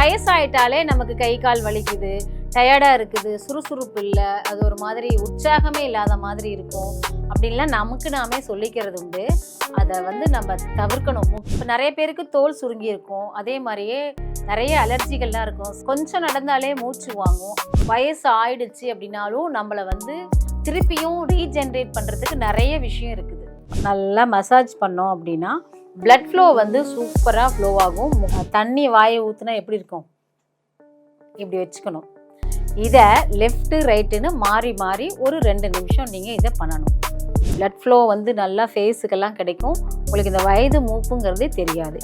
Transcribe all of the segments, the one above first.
வயசாயிட்டாலே நமக்கு கை கால் வலிக்குது, டயர்டா இருக்குது, சுறுசுறுப்பு இல்லை, அது ஒரு மாதிரி உற்சாகமே இல்லாத மாதிரி இருக்கும் அப்படின்லாம் நமக்கு நாமே சொல்லிக்கிறது உண்டு. அதை நம்ம தவிர்க்கணும். இப்போ நிறைய பேருக்கு தோல் சுருங்கி இருக்கும், அதே மாதிரியே நிறைய அலர்ஜிகள்லாம் இருக்கும். கொஞ்சம் நடந்தாலே மூச்சு வாங்கும். வயசு ஆயிடுச்சு அப்படின்னாலும் நம்மளை திருப்பியும் ரீஜென்ரேட் பண்ணுறதுக்கு நிறைய விஷயம் இருக்குது. நல்லா மசாஜ் பண்ணோம் அப்படின்னா பிளட் ஃப்ளோ சூப்பராக ஃப்ளோ ஆகும். தண்ணி வாயை ஊற்றுனா எப்படி இருக்கும், இப்படி வச்சுக்கணும். இதை லெஃப்ட்டு ரைட்டுன்னு மாறி மாறி ஒரு 2 நிமிஷம் நீங்கள் இதை பண்ணணும். பிளட் ஃப்ளோ நல்லா ஃபேஸுக்கெல்லாம் கிடைக்கும். உங்களுக்கு இந்த வயது மூப்புங்கிறதே தெரியாது.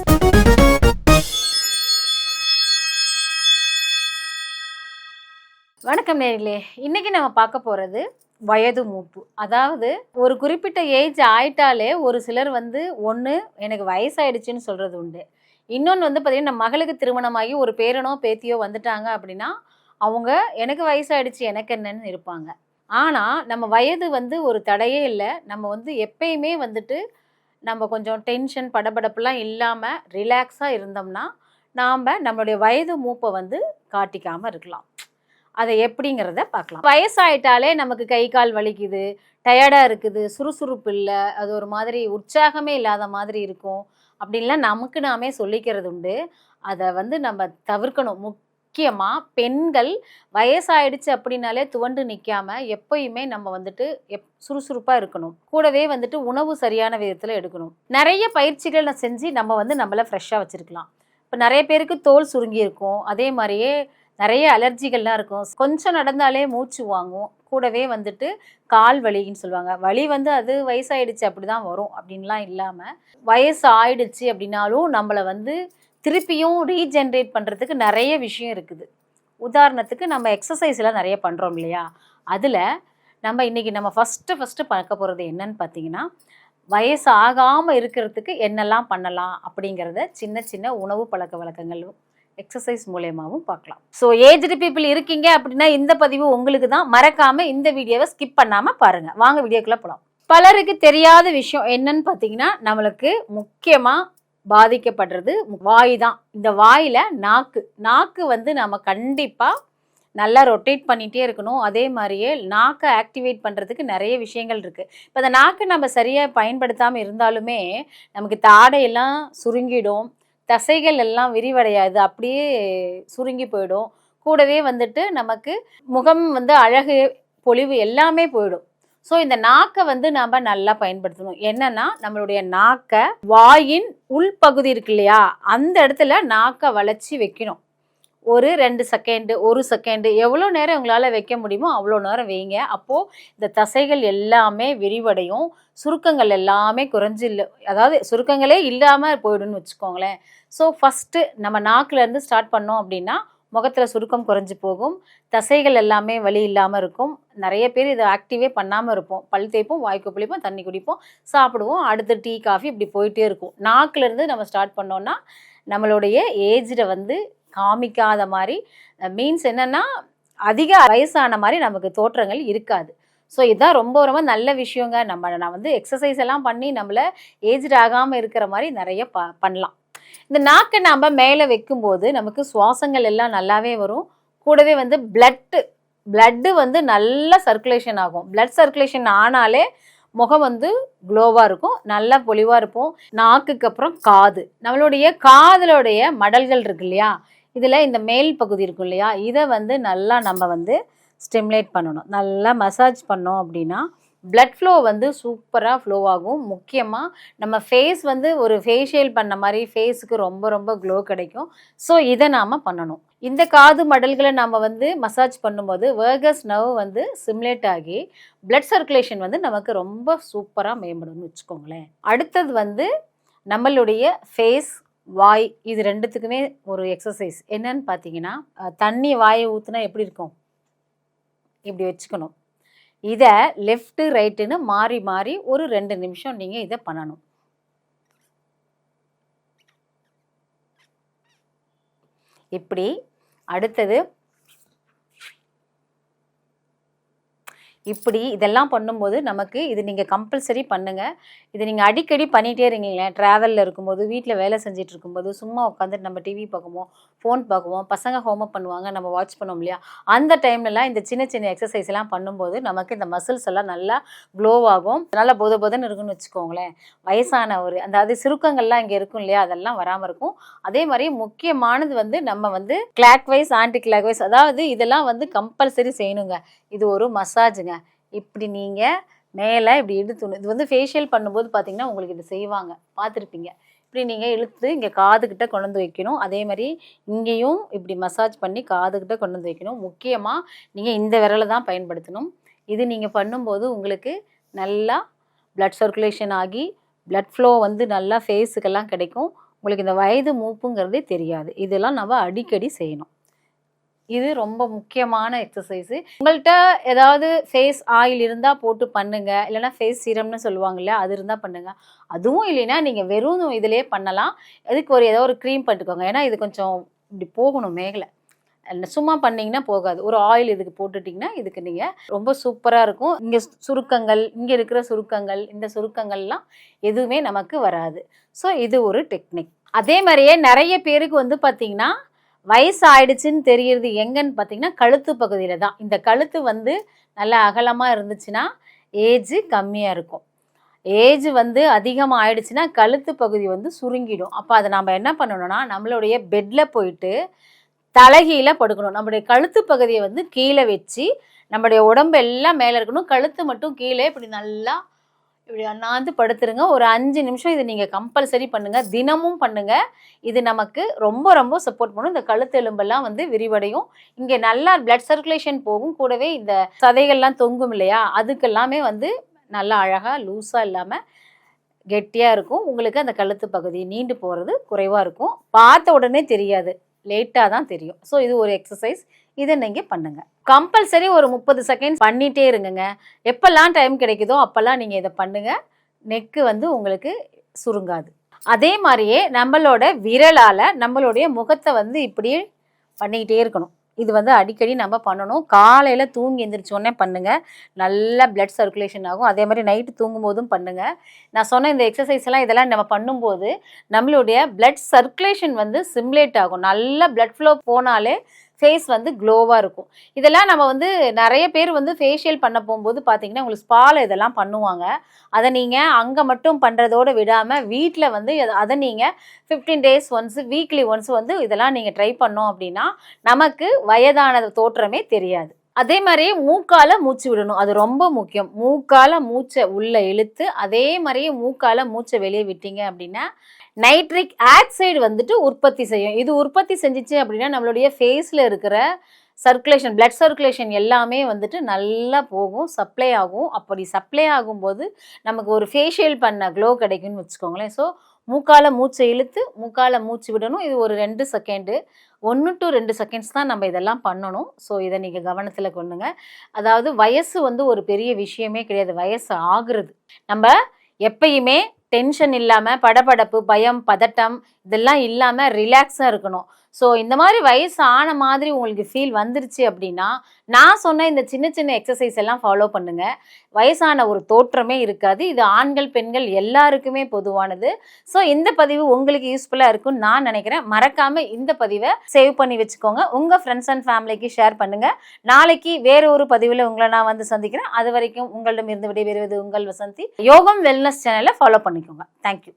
வணக்கம் நேயர்களே, இன்னைக்கு நம்ம பார்க்க போகிறது வயது மூப்பு. அதாவது ஒரு குறிப்பிட்ட ஏஜ் ஆயிட்டாலே ஒரு சிலர் ஒன்று எனக்கு வயசாயிடுச்சுன்னு சொல்கிறது உண்டு. இன்னொன்று பார்த்தீங்கன்னா, நம்ம மகளுக்கு திருமணமாகி ஒரு பேரனோ பேத்தியோ வந்துட்டாங்க அப்படின்னா அவங்க எனக்கு வயசாயிடுச்சு எனக்கு என்னன்னு இருப்பாங்க. ஆனால் நம்ம வயது ஒரு தடையே இல்லை. நம்ம எப்பயுமே நம்ம கொஞ்சம் டென்ஷன் படபடப்புலாம் இல்லாமல் ரிலாக்ஸாக இருந்தோம்னா நாம் நம்மளுடைய வயது மூப்பை காட்டிக்காமல் இருக்கலாம். அதை எப்படிங்கிறத பார்க்கலாம். வயசாயிட்டாலே நமக்கு கை கால் வலிக்குது, டயர்டாக இருக்குது, சுறுசுறுப்பு இல்லை, அது ஒரு மாதிரி உற்சாகமே இல்லாத மாதிரி இருக்கும் அப்படின்லாம் நமக்கு நாமே சொல்லிக்கிறது உண்டு. அதை நம்ம தவிர்க்கணும். முக்கியமாக பெண்கள் வயசாயிடுச்சு அப்படின்னாலே துவண்டு நிற்காமல் எப்பயுமே நம்ம சுறுசுறுப்பாக இருக்கணும். கூடவே உணவு சரியான விதத்தில் எடுக்கணும். நிறைய பயிற்சிகள் செஞ்சு நம்ம நம்மளை ஃப்ரெஷ்ஷாக வச்சுருக்கலாம். இப்போ நிறைய பேருக்கு தோல் சுருங்கி இருக்கும், அதே மாதிரியே நிறைய அலர்ஜிகள்லாம் இருக்கும். கொஞ்சம் நடந்தாலே மூச்சு வாங்கும். கூடவே கால் வலின்னு சொல்லுவாங்க. வலி அது வயசாயிடுச்சு அப்படி தான் வரும் அப்படின்லாம் இல்லாமல், வயசு ஆயிடுச்சு அப்படின்னாலும் நம்மளை திருப்பியும் ரீஜென்ரேட் பண்ணுறதுக்கு நிறைய விஷயம் இருக்குது. உதாரணத்துக்கு நம்ம எக்ஸசைஸ்லாம் நிறைய பண்ணுறோம் இல்லையா, அதில் இன்றைக்கி நம்ம ஃபஸ்ட்டு பார்க்க போகிறது என்னன்னு பார்த்தீங்கன்னா, வயசு ஆகாமல் இருக்கிறதுக்கு என்னெல்லாம் பண்ணலாம் அப்படிங்கிறத சின்ன சின்ன உணவு பழக்க வழக்கங்களும் எக்ஸசைஸ் மூலயமாவும் பார்க்கலாம். ஸோ ஏஜ்டு பீப்புள் இருக்கீங்க அப்படின்னா இந்த பதிவு உங்களுக்கு தான். மறக்காமல் இந்த வீடியோவை ஸ்கிப் பண்ணாமல் பாருங்கள். வாங்க வீடியோக்குள்ளே போகலாம். பலருக்கு தெரியாத விஷயம் என்னன்னு பார்த்தீங்கன்னா, நம்மளுக்கு முக்கியமாக பாதிக்கப்படுறது வாய் தான். இந்த வாயில் நாக்கு நம்ம கண்டிப்பாக நல்லா ரொட்டேட் பண்ணிகிட்டே இருக்கணும். அதே மாதிரியே நாக்கை ஆக்டிவேட் பண்ணுறதுக்கு நிறைய விஷயங்கள் இருக்குது. இப்போ அந்த நாக்கை நம்ம சரியாக பயன்படுத்தாமல் இருந்தாலுமே நமக்கு தாடையெல்லாம் சுருங்கிடும், தசைகள் எல்லாம் விரிவடையாது, அப்படியே சுருங்கி போயிடும். கூடவே நமக்கு முகம் அழகு பொலிவு எல்லாமே போயிடும். ஸோ இந்த நாக்கை நாம் நல்லா பயன்படுத்தணும். என்னன்னா, நம்மளுடைய நாக்கை வாயின் உள்பகுதி இருக்கு இல்லையா, அந்த இடத்துல நாக்கை வளைச்சி வைக்கணும். ஒரு 2 செகண்டு 1 செகண்டு எவ்வளோ நேரம் உங்களால் வைக்க முடியுமோ அவ்வளோ நேரம் வைங்க. அப்போது இந்த தசைகள் எல்லாமே விரிவடையும், சுருக்கங்கள் எல்லாமே அதாவது சுருக்கங்களே இல்லாமல் போயிடும்னு வச்சுக்கோங்களேன். ஸோ ஃபஸ்ட்டு நம்ம நாக்கிலேருந்து ஸ்டார்ட் பண்ணோம் அப்படின்னா முகத்தில் சுருக்கம் குறைஞ்சி போகும், தசைகள் எல்லாமே வலி இல்லாமல் இருக்கும். நிறைய பேர் இதை ஆக்டிவே பண்ணாமல் இருப்போம். பல் தேய்ப்போம், வாய்க்கு புளிப்போம், தண்ணி குடிப்போம், சாப்பிடுவோம், அடுத்து டீ காஃபி இப்படி போயிட்டே இருக்கும். நாக்கிலேருந்து நம்ம ஸ்டார்ட் பண்ணோன்னா நம்மளுடைய ஏஜில் காமிக்காத மாதிரி, மீன்ஸ் என்னென்னா அதிக வயசான மாதிரி நமக்கு தோற்றங்கள் இருக்காது. ஸோ இதுதான் ரொம்ப ரொம்ப நல்ல விஷயங்க. நான் எக்ஸசைஸ் எல்லாம் பண்ணி நம்மளை ஏஜ்டு ஆகாமல் இருக்கிற மாதிரி நிறைய பண்ணலாம். இந்த நாக்கை நாம் மேலே வைக்கும்போது நமக்கு சுவாசங்கள் எல்லாம் நல்லாவே வரும். கூடவே பிளட்டு நல்ல சர்க்குலேஷன் ஆகும். பிளட் சர்க்குலேஷன் ஆனாலே முகம் க்ளோவாக இருக்கும், நல்லா பொலிவாக இருப்போம். நாக்குக்கு அப்புறம் காது, நம்மளுடைய காதலுடைய மடல்கள் இருக்கு இல்லையா, இதில் இந்த மேல் பகுதி இருக்கும் இல்லையா, இதை நல்லா நம்ம ஸ்டிமுலேட் பண்ணணும். நல்லா மசாஜ் பண்ணோம் அப்படின்னா பிளட் ஃப்ளோ சூப்பராக ஃப்ளோ ஆகும். முக்கியமாக நம்ம ஃபேஸ் ஒரு ஃபேஷியல் பண்ண மாதிரி ஃபேஸுக்கு ரொம்ப ரொம்ப க்ளோ கிடைக்கும். ஸோ இதை நாம் பண்ணணும். இந்த காது மடல்களை நம்ம மசாஜ் பண்ணும்போது வேகஸ் நர்வ் சிமுலேட் ஆகி பிளட் சர்க்குலேஷன் நமக்கு ரொம்ப சூப்பராக மேம்படும்னு வச்சுக்கோங்களேன். அடுத்தது நம்மளுடைய ஃபேஸ், வாய், இது ரெண்டுத்துக்குமே ஒரு எக்ஸசைஸ் என்னன்னு பார்த்தீங்கன்னா, தண்ணி வாயை ஊற்றுனா எப்படி இருக்கும், இப்படி வச்சுக்கணும். இதை லெஃப்ட்டு ரைட்டுன்னு மாறி மாறி ஒரு 2 நிமிஷம் நீங்கள் இதை பண்ணணும். இப்படி அடுத்தது இப்படி இதெல்லாம் பண்ணும்போது நமக்கு இது நீங்கள் கம்பல்சரி பண்ணுங்கள். இது நீங்கள் அடிக்கடி பண்ணிகிட்டே இருங்களேன். ட்ராவலில் இருக்கும்போது, வீட்டில் வேலை செஞ்சுட்டு இருக்கும்போது, சும்மா உட்காந்துட்டு நம்ம டிவி பார்க்குவோம், ஃபோன் பார்க்குவோம், பசங்க ஹோம்ஒர்க் பண்ணுவாங்க, நம்ம வாட்ச் பண்ணுவோம் இல்லையா? அந்த டைம்லலாம் இந்த சின்ன சின்ன எக்ஸசைஸ் எல்லாம் பண்ணும்போது நமக்கு இந்த மசில்ஸ் எல்லாம் நல்லா க்ளோ ஆகும். நல்லா போதன்னு இருக்குன்னு வச்சுக்கோங்களேன். வயசான ஒரு அதாவது சுருக்கங்கள்லாம் இங்கே இருக்கும் இல்லையா? அதெல்லாம் வராமல் இருக்கும். அதே மாதிரி முக்கியமானது வந்து நம்ம வந்து clockwise anti clockwise, அதாவது இதெல்லாம் வந்து கம்பல்சரி செய்யணுங்க. இது ஒரு மசாஜுங்க. இப்படி நீங்கள் மேலே இப்படி இழுத்துணும். இது வந்து ஃபேஷியல் பண்ணும்போது பார்த்தீங்கன்னா உங்களுக்கு இது செய்வாங்க, பார்த்துருப்பீங்க. இப்படி நீங்கள் இழுத்து இங்கே காதுகிட்ட கொண்டு வந்து வைக்கணும். அதே மாதிரி இங்கேயும் இப்படி மசாஜ் பண்ணி காதுகிட்ட கொண்டு வந்து வைக்கணும். முக்கியமாக நீங்கள் இந்த விரலை தான் பயன்படுத்தணும். இது நீங்கள் பண்ணும்போது உங்களுக்கு நல்லா பிளட் சர்க்குலேஷன் ஆகி பிளட் ஃப்ளோ வந்து நல்லா ஃபேஸுக்கெல்லாம் கிடைக்கும். உங்களுக்கு இந்த வயது மூப்புங்கிறதே தெரியாது. இதெல்லாம் நம்ம அடிக்கடி செய்யணும். இது ரொம்ப முக்கியமான எக்ஸசைஸு. உங்கள்கிட்ட ஏதாவது ஃபேஸ் ஆயில் இருந்தால் போட்டு பண்ணுங்க. இல்லைனா ஃபேஸ் சீரம்னு சொல்லுவாங்க இல்லையா? அது இருந்தால் பண்ணுங்க. அதுவும் இல்லைன்னா நீங்கள் வெறும் இதிலே பண்ணலாம். இதுக்கு ஏதோ ஒரு க்ரீம் பண்ணிட்டுக்கோங்க. ஏன்னா இது கொஞ்சம் இப்படி போகணும் மேலே. சும்மா பண்ணிங்கன்னா போகாது. ஒரு ஆயில் இதுக்கு போட்டுட்டிங்கன்னா இதுக்கு நீங்கள் ரொம்ப சூப்பராக இருக்கும். இங்கே சுருக்கங்கள், இங்கே இருக்கிற சுருக்கங்கள், இந்த சுருக்கங்கள்லாம் எதுவுமே நமக்கு வராது. ஸோ இது ஒரு டெக்னிக். அதே மாதிரியே நிறைய பேருக்கு வந்து பார்த்திங்கன்னா வயசு ஆயிடுச்சுன்னு தெரியறது எங்கன்னு பார்த்தீங்கன்னா கழுத்து பகுதியில் தான். இந்த கழுத்து வந்து நல்லா அகலமாக இருந்துச்சுன்னா ஏஜ் கம்மியாக இருக்கும். ஏஜ் வந்து அதிகமாக ஆயிடுச்சுன்னா கழுத்து பகுதி வந்து சுருங்கிடும். அப்போ அதை நம்ம என்ன பண்ணணும்னா நம்மளுடைய பெட்டில் போயிட்டு தலைகீழ படுக்கணும். நம்முடைய கழுத்து பகுதியை வந்து கீழே வச்சு நம்முடைய உடம்பு எல்லாம் மேலே இருக்கணும். கழுத்து மட்டும் கீழே இப்படி நல்லா இப்படி அண்ணாந்து படுத்துருங்க. ஒரு 5 நிமிஷம் இது நீங்கள் கம்பல்சரி பண்ணுங்கள். தினமும் பண்ணுங்கள். இது நமக்கு ரொம்ப ரொம்ப சப்போர்ட் பண்ணும். இந்த கழுத்து எலும்பெல்லாம் வந்து விரிவடையும். இங்கே நல்லா பிளட் சர்க்குலேஷன் போகும். கூடவே இந்த சதைகள்லாம் தொங்கும் இல்லையா? அதுக்கெல்லாமே வந்து நல்லா அழகாக லூஸாக இல்லாமல் கெட்டியாக இருக்கும். உங்களுக்கு அந்த கழுத்து பகுதி நீண்டு போகிறது குறைவாக இருக்கும். பார்த்த உடனே தெரியாது, லேட்டாக தான் தெரியும். ஸோ இது ஒரு எக்ஸசைஸ். இதை நீங்கள் பண்ணுங்கள். கம்பல்சரி ஒரு 30 செகண்ட் பண்ணிகிட்டே இருங்கங்க. எப்போல்லாம் டைம் கிடைக்குதோ அப்போல்லாம் நீங்கள் இதை பண்ணுங்கள். நெக்கு வந்து உங்களுக்கு சுருங்காது. அதே மாதிரியே நம்மளோட விரலால் நம்மளுடைய முகத்தை வந்து இப்படியே பண்ணிக்கிட்டே இருக்கணும். இது வந்து அடிக்கடி நம்ம பண்ணணும். காலையில் தூங்கி எந்திரிச்சோடனே பண்ணுங்கள். நல்லா பிளட் சர்க்குலேஷன் ஆகும். அதே மாதிரி நைட்டு தூங்கும் போதும் பண்ணுங்கள். நான் சொன்ன இந்த எக்ஸசைஸ் எல்லாம் இதெல்லாம் நம்ம பண்ணும்போது நம்மளுடைய பிளட் சர்க்குலேஷன் வந்து சிமுலேட் ஆகும். நல்லா பிளட் ஃப்ளோ போனாலே ஃபேஸ் வந்து க்ளோவாக இருக்கும். இதெல்லாம் நம்ம வந்து நிறைய பேர் வந்து ஃபேஷியல் பண்ண போகும்போது பார்த்தீங்கன்னா உங்களுக்கு ஸ்பாவில் இதெல்லாம் பண்ணுவாங்க. அதை நீங்கள் அங்கே மட்டும் பண்ணுறதோடு விடாமல் வீட்டில் வந்து அதை நீங்கள் 15 days ஒன்ஸ், வீக்லி ஒன்ஸ் வந்து இதெல்லாம் நீங்கள் ட்ரை பண்ணோம் அப்படின்னா நமக்கு வயதான தோற்றமே தெரியாது. அதே மாதிரியே மூக்கால மூச்சு விடணும். அது ரொம்ப முக்கியம். மூக்கால மூச்சை உள்ளே இழுத்து அதே மாதிரியே மூக்கால மூச்சை வெளியே விட்டீங்க அப்படின்னா நைட்ரிக் ஆக்சைடு வந்துட்டு உற்பத்தி செய்யும். இது உற்பத்தி செஞ்சிச்சு அப்படின்னா நம்மளுடைய ஃபேஸில் இருக்கிற சர்க்குலேஷன், பிளட் சர்க்குலேஷன் எல்லாமே வந்துட்டு நல்லா போகும், சப்ளை ஆகும். அப்படி சப்ளை ஆகும்போது நமக்கு ஒரு ஃபேஷியல் பண்ண க்ளோ கிடைக்கும்னு வச்சுக்கோங்களேன். ஸோ மூக்கால மூச்சை இழுத்து மூக்கால மூச்சு விடணும். இது ஒரு 2 செகண்டு, 1 to 2 செகண்ட்ஸ் தான் நம்ம இதெல்லாம் பண்ணணும். ஸோ இதை நீங்கள் கவனத்தில் கொண்டுங்க. அதாவது வயசு வந்து ஒரு பெரிய விஷயமே கிடையாது. வயசு ஆகுறது நம்ம எப்பயுமே டென்ஷன் இல்லாமல், படபடப்பு, பயம், பதட்டம் இதெல்லாம் இல்லாமல் ரிலாக்ஸாக இருக்கணும். ஸோ இந்த மாதிரி வயசு ஆன மாதிரி உங்களுக்கு ஃபீல் வந்துருச்சு அப்படின்னா நான் சொன்ன இந்த சின்ன சின்ன எக்ஸசைஸ் எல்லாம் ஃபாலோ பண்ணுங்கள். வயசான ஒரு தோற்றமே இருக்காது. இது ஆண்கள் பெண்கள் எல்லாருக்குமே பொதுவானது. ஸோ இந்த பதிவு உங்களுக்கு யூஸ்ஃபுல்லாக இருக்கும்னு நான் நினைக்கிறேன். மறக்காமல் இந்த பதிவை சேவ் பண்ணி வச்சுக்கோங்க. உங்கள் ஃப்ரெண்ட்ஸ் அண்ட் ஃபேமிலிக்கு ஷேர் பண்ணுங்கள். நாளைக்கு வேற ஒரு பதிவில் உங்களை நான் வந்து சந்திக்கிறேன். அது வரைக்கும் உங்களிடம் இருந்து விடைபெறுவது உங்கள் வசந்தி. யோகம் வெல்னஸ் சேனலை ஃபாலோ பண்ணிக்கோங்க. தேங்க்யூ.